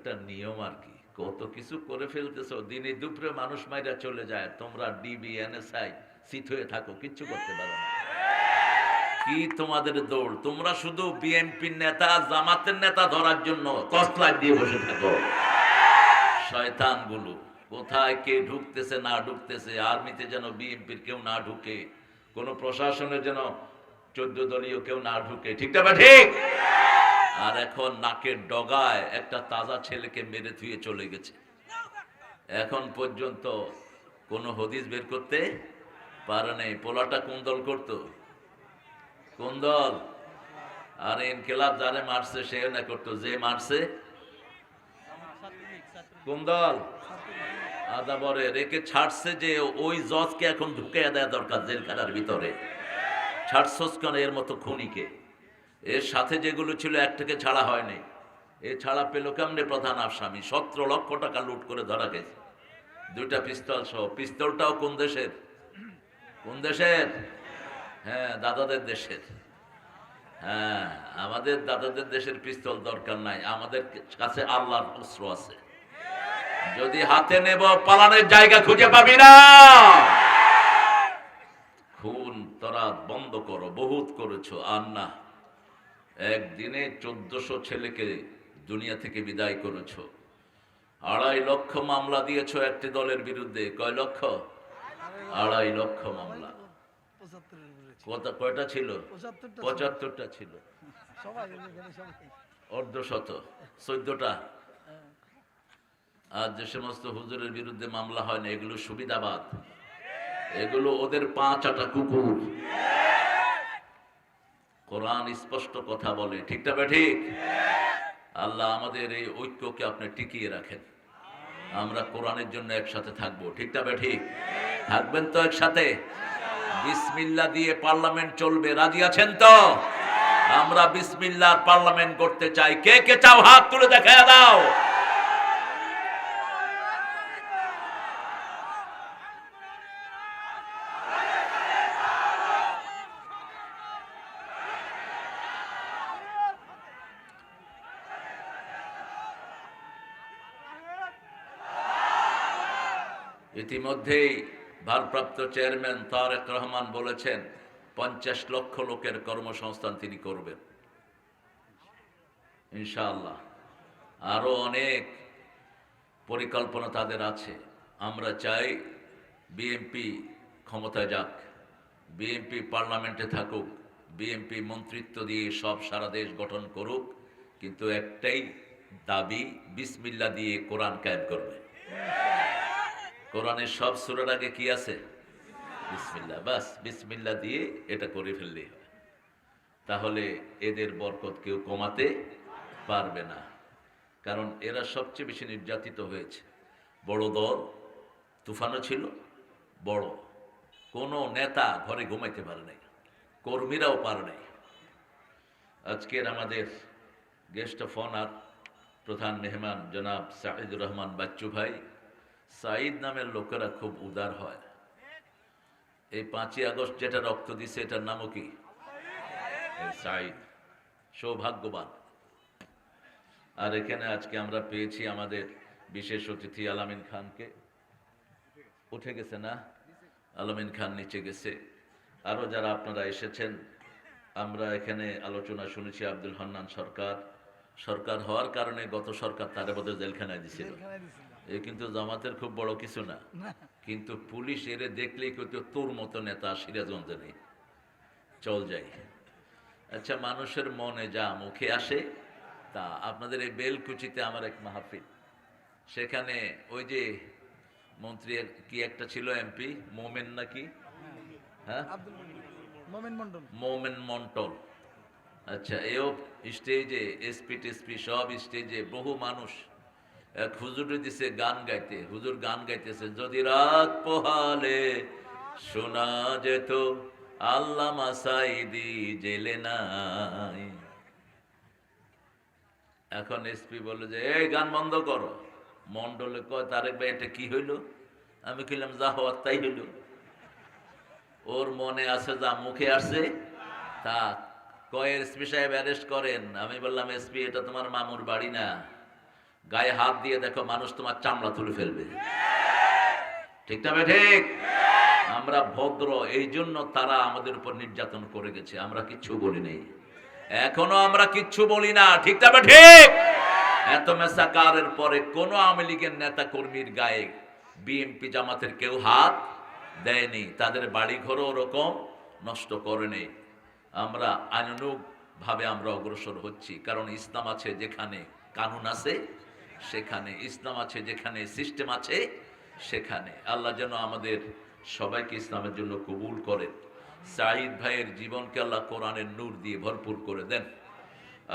একটা নিয়ম আর কি, কত কিছু করে ফেলতেছো, দিনে দুপুরে মানুষ মাইরা চলে যায়, তোমরা ডিবি এনএসআই সিট হয়ে থাকো, কিচ্ছু করতে পারো না। কি তোমাদের দৌড়, তোমরা শুধু বিএনপির নেতা জামাতের নেতা ধরার জন্য কসলায় দিয়ে বসে থাকো। শয়তানগুলো কোথায় কে ঢুকতেছে না ঢুকতেছে, আর্মিতে যেন বিএনপির কেউ না ঢুকে, কোন প্রশাসনের যেন 14 দলীয় কেউ না ঢুকে, ঠিক না ঠিক? আর এখন নাকের ডগায় একটা তাজা ছেলেকে মেরে ধুয়ে চলে গেছে, এখন পর্যন্ত কোনো হদিস বের করতে পারে নাই। পোলাটা কোন দল করতো, কোন দল? আর ইনকিলাব যারে মারছে সে না করতো, যে মারছে কোন দল? আদা বরে রেখে ছাড়ছে যে ওই জজকে এখন ঢুকে দেয়া দরকার জেলখানার ভিতরে। ছাড়ছস কেন এর মতো খুনিকে? এর সাথে যেগুলো ছিল একটাকে ছাড়া হয়নি, এ ছাড়া পেল কেমনে প্রধান আসামি? 17 লক্ষ টাকা লুট করে ধরা গেছে, 2টা পিস্তল সহ। পিস্তলটাও কোন দেশের? কোন দেশের? হ্যাঁ, দাদাদের দেশের। হ্যাঁ, আমাদের দাদাদের দেশের পিস্তল দরকার নাই, আমাদের কাছে আল্লাহর অস্ত্র আছে। যদি হাতে নেব পালানোর জায়গা খুঁজে পাবি না। খুন তোরা বন্ধ করো, বহুত করেছো, আর না। একদিনে 1400 ছেলেকে দুনিয়া থেকে বিদায় করেছো, 2.5 লক্ষ মামলা দিয়েছো একটি দলের বিরুদ্ধে। কয় লক্ষ? 2.5 লক্ষ মামলা। কয়টা ছিল? 75টা ছিল, অর্ধশত, 14টা। আর যে সমস্ত হুজুরের বিরুদ্ধে মামলা হয় না, এগুলো সুবিধাবাদ, এগুলো ওদের 5 আটা কুকুর। কোরআন স্পষ্ট কথা বলে, ঠিক না ঠিক? আল্লাহ আমাদের এই ঐক্যকে আপনি টিকিয়ে রাখেন, আমরা কোরআনের জন্য একসাথে থাকবো, ঠিক না ঠিক? থাকবেন তো একসাথে? বিসমিল্লাহ দিয়ে পার্লামেন্ট চলবে, রাজি আছেন তো? আমরা বিসমিল্লাহর পার্লামেন্ট করতে চাই, কে কে চাও হাত তুলে দেখায় দাও। ইতিমধ্যেই ভারপ্রাপ্ত চেয়ারম্যান তারেক রহমান বলেছেন 50 লক্ষ লোকের কর্মসংস্থান তিনি করবেন ইনশাআল্লাহ। আরো অনেক পরিকল্পনা তাদের আছে। আমরা চাই বিএনপি ক্ষমতায় যাক, বিএনপি পার্লামেন্টে থাকুক, বিএনপি মন্ত্রিত্ব দিয়ে সব সারা দেশ গঠন করুক, কিন্তু একটাই দাবি, বিসমিল্লাহ দিয়ে কোরআন কায়েম করবে। কোরআনের সব সূরার আগে কি আছে? বিসমিল্লাহ। বাস বিসমিল্লাহ দিয়ে এটা করে ফেললেই হয়, তাহলে এদের বরকত কেউ কমাতে পারবে না। কারণ এরা সবচেয়ে বেশি নির্যাতিত হয়েছে। বড় দল, তুফানও ছিল বড়, কোনো নেতা ঘরে ঘুমাইতে পারে নাই, কর্মীরাও পারে নাই। আজকের আমাদের গেস্ট অফ অনার প্রধান মেহমান জনাব সাঈদুর রহমান বাচ্চু ভাই। সাঈদ নামের লোকেরা খুব উদার হয়। এই 5ই আগস্ট যেটা রক্ত দিছে এটার নামও কি? সাঈদ, সৌভাগ্যবান। আর এখানে আজকে আমরা পেয়েছি আমাদের বিশেষ অতিথি আলামিন খানকে। উঠে গেছে না? আলামিন খান নিচে গেছে। আরো যারা আপনারা এসেছেন, আমরা এখানে আলোচনা শুনেছি আব্দুল হান্নান সরকার। সরকার হওয়ার কারণে গত সরকার তার বদলে জেলখানায় দিছিল। এ কিন্তু জামাতের খুব বড় কিছু না, কিন্তু পুলিশ এরে দেখলেই কিন্তু তোর মতো নেতা সিরাজগঞ্জে নেই, চল যাই। আচ্ছা, মানুষের মনে যা মুখে আসে তা। আপনাদের এই বেলকুচিতে আমার এক মাহফিল, সেখানে ওই যে মন্ত্রী কি একটা ছিল, এমপি মোমেন নাকি, হ্যাঁ মোমেন মন্ডল। আচ্ছা, এও স্টেজে এসপি টেসপি সব স্টেজে, বহু মানুষ। এক হুজুরে দিছে গান গাইতে, হুজুর গান গাইতেছে, যদি রাত পোহালে শোনা যেত আল্লামা সাঈদী জেলে নাই। এখন এসপি বলে যে এই গান বন্ধ করো। মন্ডলে কয়, তারেক ভাই এটা কি হইল? আমি কইলাম যা হওয়ার তাই হইল। ওর মনে আছে, যা মুখে আসছে তা। কয় এসপি সাহেব অ্যারেস্ট করেন। আমি বললাম এসপি এটা তোমার মামুর বাড়ি না, গায়ে হাত দিয়ে দেখো, মানুষ তোমার চামড়া তুলে ফেলবে। ঠিক না ঠিক? আমরা ভদ্র, এই জন্য তারা আমাদের উপর নির্যাতন করে গেছে, আমরা কিচ্ছু বলি নাই, এখনো আমরা কিচ্ছু বলি না। ঠিক না ঠিক? এত মেসাকারের পরে কোন আওয়ামী লীগের নেতা কর্মীর গায়ে বিএনপি জামাতের কেউ হাত দেয়নি, তাদের বাড়ি ঘরও ওরকম নষ্ট করে নেই। আমরা আইনানুগ ভাবে আমরা অগ্রসর হচ্ছি, কারণ ইসলাম আছে যেখানে কানুন আছে সেখানে, ইসলাম আছে যেখানে সিস্টেম আছে সেখানে। আল্লাহ যেন আমাদের সবাইকে ইসলামের জন্য কবুল করেন। সাঈদ ভাইয়ের জীবনকে আল্লাহ কোরআনের নূর দিয়ে ভরপুর করে দেন।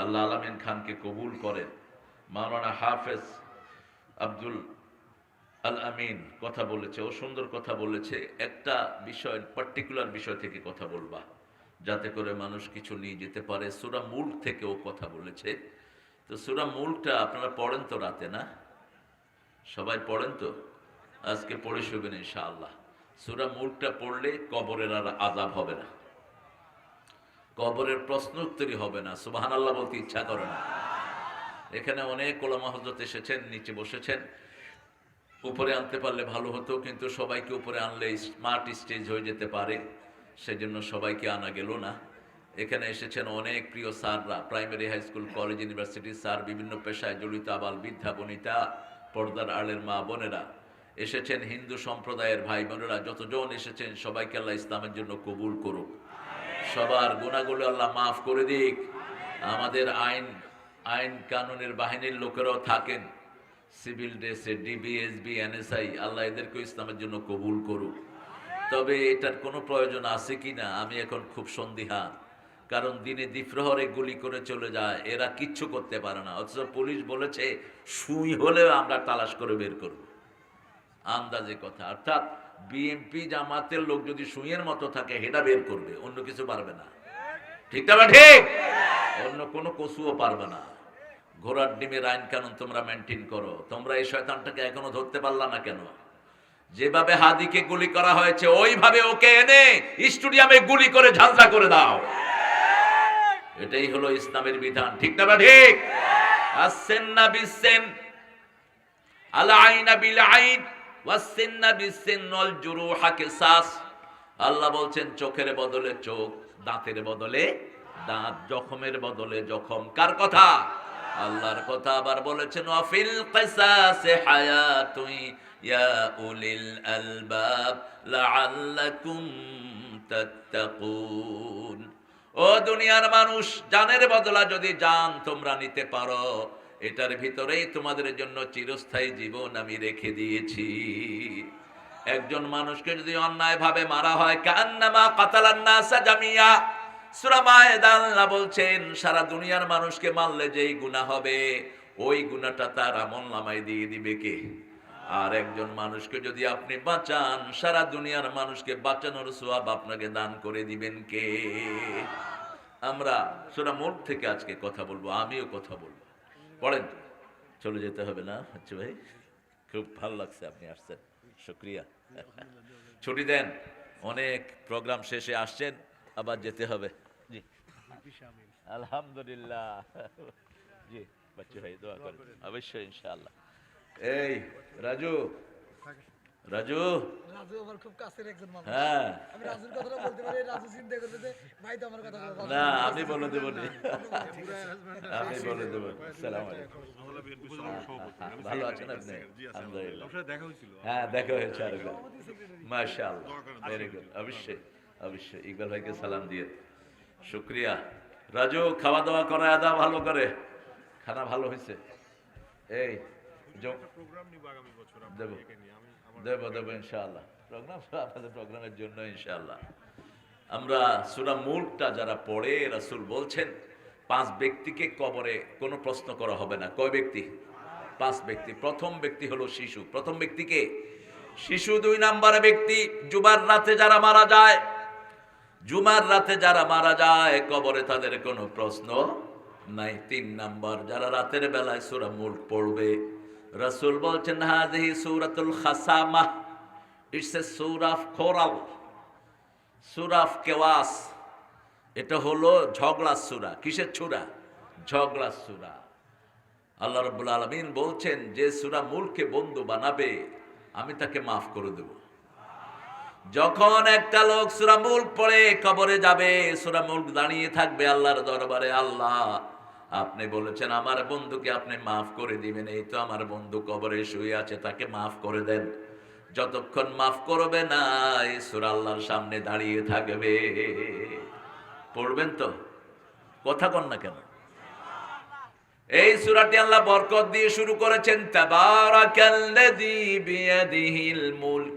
আল্লাহ আলামিন খানকে কবুল করেন। মাওলানা হাফেজ আব্দুল আল আমিন কথা বলেছে, ও সুন্দর কথা বলেছে। একটা বিষয়, পার্টিকুলার বিষয় থেকে কথা বলবা, যাতে করে মানুষ কিছু নিয়ে যেতে পারে। সূরা মুল্ক থেকে ও কথা বলেছে। তো সূরা মুল্কটা আপনারা পড়েন তো রাতে, না সবাই পড়েন তো? আজকে পড়ে শুবেন ইনশাআল্লাহ। সূরা মুল্কটা পড়লে কবরের আর আযাব হবে না, কবরের প্রশ্ন উত্তরই হবে না। সুবহানাল্লাহ বলতে ইচ্ছা করে না। এখানে অনেক ওলামা হযরত এসেছেন, নিচে বসেছেন, উপরে আনতে পারলে ভালো হতো, কিন্তু সবাইকে উপরে আনলে স্মার্ট স্টেজ হয়ে যেতে পারে, সেজন্য সবাইকে আনা গেল না। এখানে এসেছেন অনেক প্রিয় স্যাররা, প্রাইমারি, হাই স্কুল, কলেজ, ইউনিভার্সিটির স্যার, বিভিন্ন পেশায় জড়িত আবাল বৃদ্ধা বনিতা, পর্দার আড়ের মা বোনেরা এসেছেন, হিন্দু সম্প্রদায়ের ভাই বোনেরা যতজন এসেছেন, সবাইকে আল্লাহ ইসলামের জন্য কবুল করুক, সবার গুনাহগুলো আল্লাহ মাফ করে দিক। আমাদের আইন কানুনের বাহিনীর লোকেরাও থাকেন সিভিল ড্রেসে, ডিবিএসবি, এনএসআই, আল্লাহ এদেরকে ইসলামের জন্য কবুল করুক। তবে এটার কোনো প্রয়োজন আছে কি না আমি এখন খুব সন্দিহান, কারণ দিনে দ্বিপ্রহরে গুলি করে চলে যায়, এরা কিচ্ছু করতে পারে না। অথচ পুলিশ বলেছে সুই হলেও আমরা তালাশ করে বের করব, আন্দাজে কথা। অর্থাৎ বিএনপি জামাতের লোক যদি সুইয়ের মতো থাকে হেটা বের করবে, অন্য কিছু পারবে না। ঠিক না ঠিক? অন্য কোনো কসুও পারবে না। ঘোড়ার ডিমের আইন কানুন তোমরা মেনটেন করো। তোমরা এই শয়তানটাকে এখনো ধরতে পারলা না কেন? যেভাবে হাদিকে গুলি করা হয়েছে ওইভাবে ওকে এনে স্টেডিয়ামে গুলি করে ঝাঁঝরা করে দাও। এটাই হলো ইসলামের বিধান। ঠিক না ঠিক? আসসিন্না বিসসিন আল আইনা বিল আইন ওয়াসসিন্না বিসসিন ওয়াল জুরুহা কিসাস। আল্লাহ বলছেন চোখের বদলে চোখ, দাঁতের বদলে দাঁত, জখমের বদলে জখম। কার কথা? আল্লাহর কথা। আবার বলেছেন ওয়াফিল কিসাসি হায়াতুন ইয়া উলিল আলবাব লাআল্লাকুম তাত্তাকুন। ও দুনিয়ার মানুষ, জানের বদলা যদি জান তোমরা নিতে পারো, এটার ভিতরেই তোমাদের জন্য চিরস্থায়ী জীবন আমি রেখে দিয়েছি। একজন মানুষকে যদি অন্যায়ভাবে মারা হয়, কান্নামা কাতালান নাসা জামিয়া, সূরা মায়েদা আল্লাহ বলছেন সারা দুনিয়ার মানুষকে মারলে যেই গুনাহ হবে, ওই গুনাহটা তার আমলনামায় দিয়ে দিবে কে? আর একজন মানুষকে যদি আপনি বাঁচান, সারা দুনিয়ার মানুষকে বাঁচানোর সওয়াব আপনাকে দান করে দিবেন কে? আমরা সূরা মুল্ক থেকে আজকে কথা বলবো, আমিও কথা বলবো। পড়েন। চলে যেতে হবে না হচ্ছে ভাই? খুব ভালো লাগছে আপনি আসছেন, শুকরিয়া। ছুটি দেন, অনেক প্রোগ্রাম শেষে আসছেন, আবার যেতে হবে। জি আলহামদুলিল্লাহ। জি বাচ্চু ভাই দোয়া করেন অবশ্যই ইনশাআল্লাহ। এই রাজু, রাজু রাজু আমার খুব কাছের একজন মানুষ। হ্যাঁ, আমি রাজুর কথাটা বলতে পারি, রাজু চিন্তা করতে যে ভাই তো আমার কথা বলবে না আমি বলে দেব নি, আমি বলে দেব। আসসালামু আলাইকুম। ভালো আছেন আপনি? আলহামদুলিল্লাহ। হ্যাঁ দেখা হয়েছে আরেকবার, মাশাআল্লাহ, ভেরি গুড। অবশ্যই অবশ্যই ইকবাল ভাইকে সালাম দিয়ে শুকরিয়া। রাজু খাওয়া দাওয়া করে আদা ভালো করে, খানা ভালো হয়েছে। এই দেব দেব দেব ইনশাআল্লাহ। প্রোগ্রাম আপনাদের প্রোগ্রামের জন্য ইনশাআল্লাহ। আমরা সূরা মুল্কটা যারা পড়ে, রাসূল বলছেন 5 ব্যক্তিকে কবরে কোনো প্রশ্ন করা হবে না। কয় ব্যক্তি? 5 ব্যক্তি। প্রথম ব্যক্তি হলো শিশু। প্রথম ব্যক্তিকে শিশু। 2 নাম্বার ব্যক্তি জুমার রাতে যারা মারা যায়, জুমার রাতে যারা মারা যায় কবরে তাদের কোনো প্রশ্ন নাই। 3 নাম্বার যারা রাতের বেলায় সূরা মুল্ক পড়বে, রাসূল বলছেন হাযিহি সূরাতুল খাসামাহ, ইটস এ সূরা অফ কোরাল, সূরা অফ কেওয়াস। এটা হলো ঝগড়ার সূরা। কিসের সূরা? ঝগড়ার সূরা। আল্লাহ রাব্বুল আলামিন বলছেন, যে সূরা মুলকে বন্ধু বানাবে আমি তাকে মাফ করে দেব। যখন একটা লোক সূরা মুলক পড়ে কবরে যাবে, সূরা মুলক দাঁড়িয়ে থাকবে আল্লাহর দরবারে, আল্লাহ আপনি বলেছেন আমার বন্ধুকে আপনি মাফ করে দিবেন, এই তো আমার বন্ধু কবরে শুয়ে আছে, তাকে মাফ করে দেন। যতক্ষণ মাফ করবে না এই সূরা আল্লাহর সামনে দাঁড়িয়ে থাকবে। পড়বেন তো? কথা কন না কেন? এই সূরাটি আল্লাহ বরকত দিয়ে শুরু করেছেন, তাবারাকাল্লাযী বিয়াদিহিল মুলক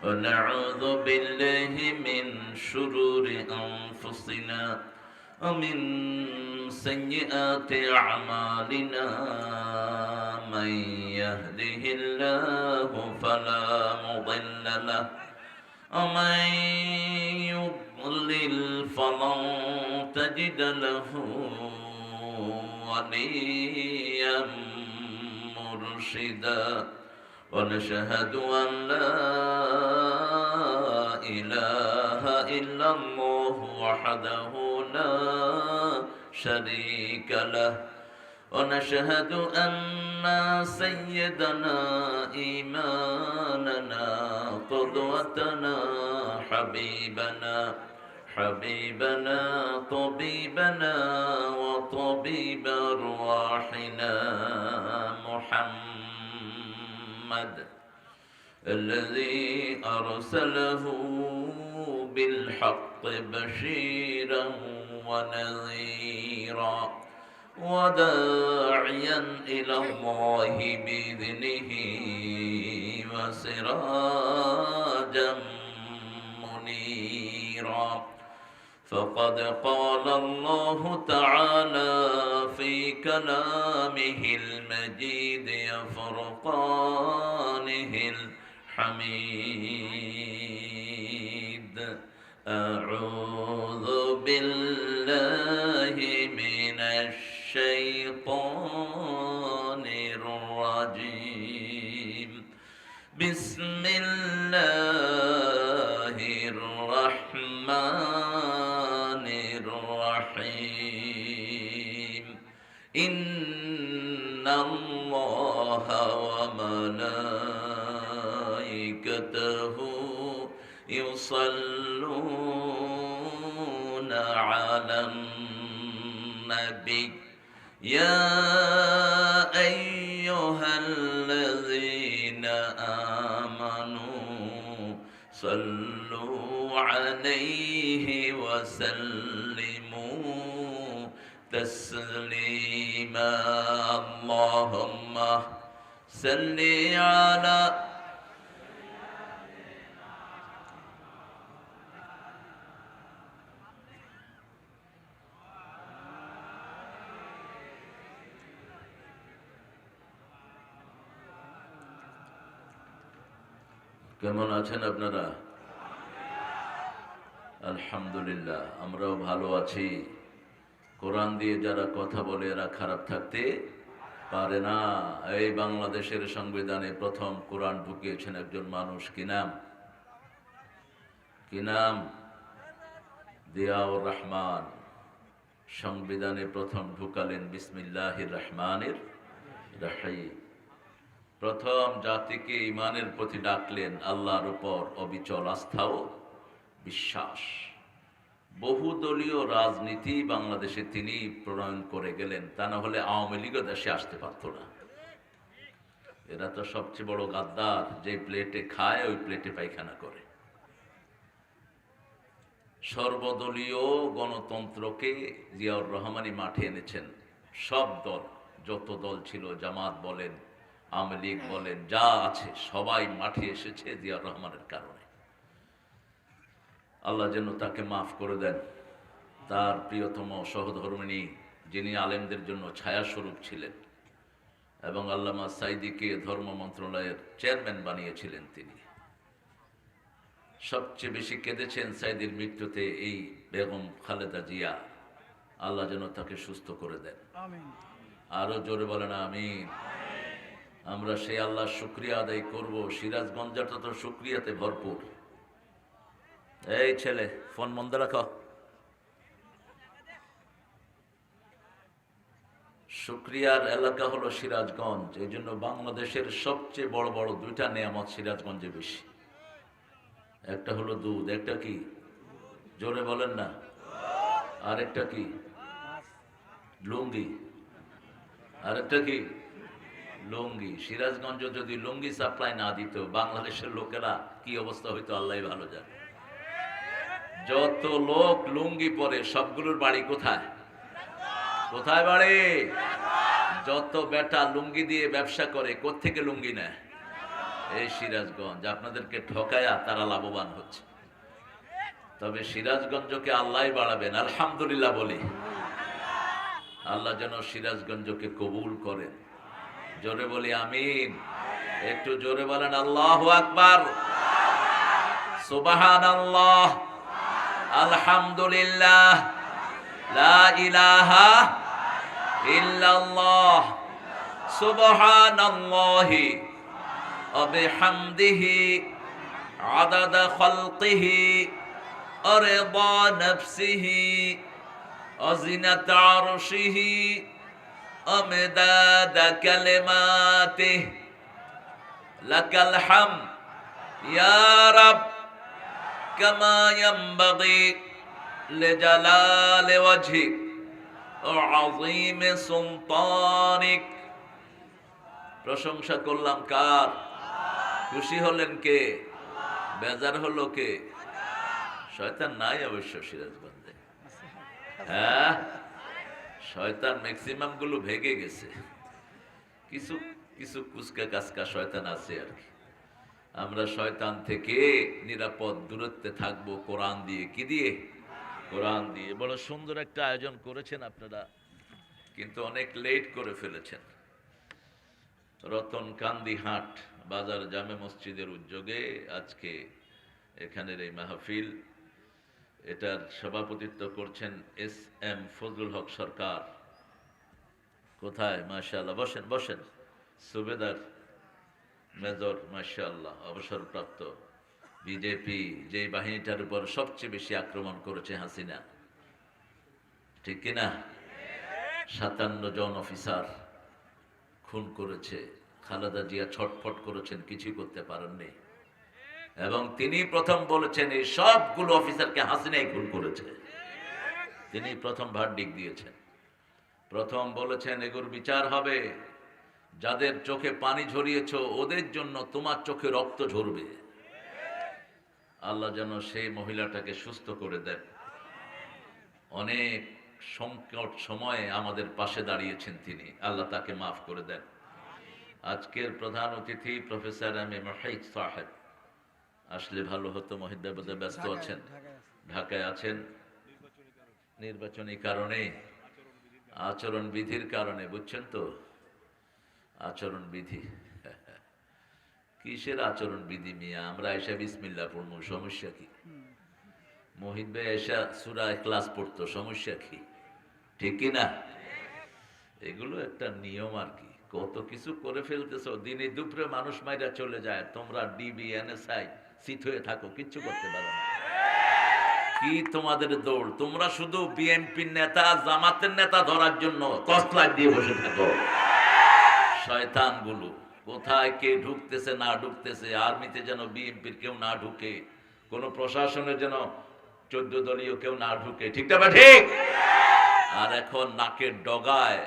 ওয়া নাউযু বিল্লাহি মিন শুরুরি আনফুসিনা ওয়া মিন সাইয়্যাতি আমালিনা মান ইয়াহদিহিল্লাহু ফালা মুদিল্লা লাহু ওয়া মান ইউদ্লিল ফালান তাজিদ লাহু وليا مرشدا ونشهد أن لا إله إلا الله وحده لا شريك له ونشهد أن سيدنا إيماننا قدوتنا حبيبنا طبيبنا وطبيب أرواحنا محمد الذي أرسله بالحق بشيرا ونذيرا وداعيا إلى الله بإذنه وسراجا منيرا فقد قال الله تعالى في كلامه المجيد وفرقانه الحميد أعوذ بالله من الشيطان الرجيم بسم الله الرحمن الرحيم إن الله وملائكته يصلون على النبي يا أيها الذين آمنوا صلوا عليه وسلموا تسليما اللهم صل على কেমন আছেন আপনারা? আলহামদুলিল্লাহ, আমরাও ভালো আছি। কোরআন দিয়ে যারা কথা বলে এরা খারাপ থাকতে পারে না। এই বাংলাদেশের সংবিধানে প্রথম কোরআন ঢুকিয়েছেন একজন মানুষ, কি নাম? জিয়াউর রহমান। সংবিধানে প্রথম ঢুকালেন বিসমিল্লাহির রহমানির রহিম। প্রথম জাতিকে ইমানের প্রতি ডাকলেন, আল্লাহর উপর অবিচল আস্থা ও বিশ্বাস। বহুদলীয় রাজনীতি বাংলাদেশে তিনি প্রণয়ন করে গেলেন, তা না হলে আওয়ামী লীগও দেশে আসতে পারত না। এরা তো সবচেয়ে বড় গাদ্দার, যে প্লেটে খায় ওই প্লেটে পায়খানা করে। সর্বদলীয় গণতন্ত্রকে জিয়াউর রহমানই মাঠে এনেছেন। সব দল, যত দল ছিল, জামাত বলেন, আওয়ামী লীগ বলেন, যা আছে সবাই মাঠে এসেছে জিয়াউর রহমানের কারণে। আল্লাহ যেন তাকে মাফ করে দেন। তার প্রিয়তম সহধর্মিণী, যিনি আলেমদের জন্য ছায়াস্বরূপ ছিলেন এবং আল্লামা সাইদিকে ধর্ম মন্ত্রণালয়ের চেয়ারম্যান বানিয়েছিলেন, তিনি সবচেয়ে বেশি কেঁদেছেন সাইদির মৃত্যুতে এই বেগম খালেদা জিয়া। আল্লাহ যেন তাকে সুস্থ করে দেন। আরো জোরে বলেন আমিন। আমরা সেই আল্লাহর শুকরিয়া আদায় করব। সিরাজগঞ্জটা তো শুকরিয়াতে ভরপুর। এই ছেলে, ফোন বন্ধ রাখো। শুকরিয়ার এলাকা হলো সিরাজগঞ্জ, এই জন্য বাংলাদেশের সবচেয়ে বড় বড় দুইটা নেয়ামত সিরাজগঞ্জে বেশি। একটা হলো দুধ, একটা কি জোরে বলেন না, আরেকটা কি লুঙ্গি, আরেকটা কি লুঙ্গি। সিরাজগঞ্জ যদি লুঙ্গি সাপ্লাই না দিত, বাংলাদেশের লোকেরা কি অবস্থা হইতো আল্লাহ ভালো জানে। যত লোক লুঙ্গি পরে সবগুলোর বাড়ি কোথায়? কোথায় বাড়ি? যত বেটা লুঙ্গি দিয়ে ব্যবসা করে, কোত্থেকে লুঙ্গি নেয়? এই সিরাজগঞ্জ। আপনাদেরকে ঠকায়া তারা লাভবান হচ্ছে। তবে সিরাজগঞ্জকে আল্লাহ বাড়াবেন, আলহামদুলিল্লাহ বলি। আল্লাহ যেন সিরাজগঞ্জকে কবুল করেন। জোরে বলি আমিন। একটু জোরে বলেন আল্লাহু আকবার, সুবহানাল্লাহ, আলহামদুলিল্লাহ, লা ইলাহা ইল্লাল্লাহ, সুবহানাল্লাহি ওয়া বিহামদিহি আদাদা খালকিহি ওয়া রিদা নাফসিহি ওয়া জিনাতা আরশিহি ওয়া মিদাদা কালিমাতিহি। লাকাল হামদ ইয়া রাব কামা ইয়ানবাগি লিজালালি ওয়াজহিক ওয়া আযীমি সুলতানিক। প্রশংসা করলাম কার? খুশি হলেন কে? বেজার হলো কে? শয়তান নাই অবশ্য সিরাজগঞ্জে। হ্যাঁ, শয়তান ম্যাক্সিমাম গুলো ভেগে গেছে, কিছু কিছু কুচকা কাচকা শয়তান আছে আর কি। আমরা শয়তান থেকে নিরাপদ দূরত্বে থাকবো কোরআন দিয়ে। কি দিয়ে? কোরআন দিয়ে। বড় সুন্দর একটা আয়োজন করেছেন আপনারা, কিন্তু অনেক লেট করে ফেলেছেন। রতন কান্দি হাট বাজার জামে মসজিদের উদ্যোগে আজকে এখানের এই মাহফিল, এটার সভাপতিত্ব করছেন এস.এম. ফজলুল হক সরকার। কোথায়? মাশাআল্লাহ, বসেন বসেন। সুবেদার মেজর, মাশাআল্লাহ, অবসরপ্রাপ্ত। বিজেপি যে বাহিনীটার উপর সবচেয়ে বেশি আক্রমণ করেছে হাসিনা, ঠিক কিনা? 57 জন অফিসার খুন করেছে। খালেদা জিয়া ছটফট করেছেন, কিছুই করতে পারেননি। এবং তিনি প্রথম বলেছেন এই সবগুলো অফিসারকে হাসিনাই খুন করেছে। তিনি প্রথম ভার্ডিক্ট দিয়েছেন। প্রথম বলেছেন এগুর বিচার হবে, যাদের চোখে পানি ঝরিয়েছ ওদের জন্য তোমার চোখে রক্ত ঝরবে। আল্লাহ যেন সেই মহিলাটাকে সুস্থ করে দেন। অনেক সংকট সময়ে আমাদের পাশে দাঁড়িয়েছেন তিনি, আল্লাহ তাকে মাফ করে দেন। আজকের প্রধান অতিথি প্রফেসর এম এ মহিদ সাহেব আসলে ভালো হতো। মহিদ্দা বোধহয় ব্যস্ত আছেন, ঢাকায় আছেন নির্বাচনী কারণে, আচরণ বিধির কারণে, বুঝছেন তো? আচরণ বিধি কিসের আচরণ বিধি মিয়া? আমরা এসে বিসমিল্লাহ পড়বো, সমস্যা কি? মহিদ ভাই এসা সূরা ইখলাস পড়তো, সমস্যা কি? ঠিক কিনা? এগুলো একটা নিয়ম আর কি। কত কিছু করে ফেলতেছো, দিনে দুপুরে মানুষ মাইরা চলে যায়, তোমরা ডিবি এনএসআই সিট হয়ে থাকো, কিচ্ছু করতে পারো না। কি তোমাদের দৌড়? তোমরা শুধু বিএনপির নেতা জামাতের নেতা ধরার জন্য কসলায় দিয়ে বসে থাকো। শয়তান গুলো কোথায় কে ঢুকতেছে না ঢুকতেছে, আর্মিতে যেন বিএনপির কেউ না ঢুকে, কোন প্রশাসনের যেন 14 দলীয় কেউ না ঢুকে, ঠিক না? ঠিক। আর এখন নাকের ডগায়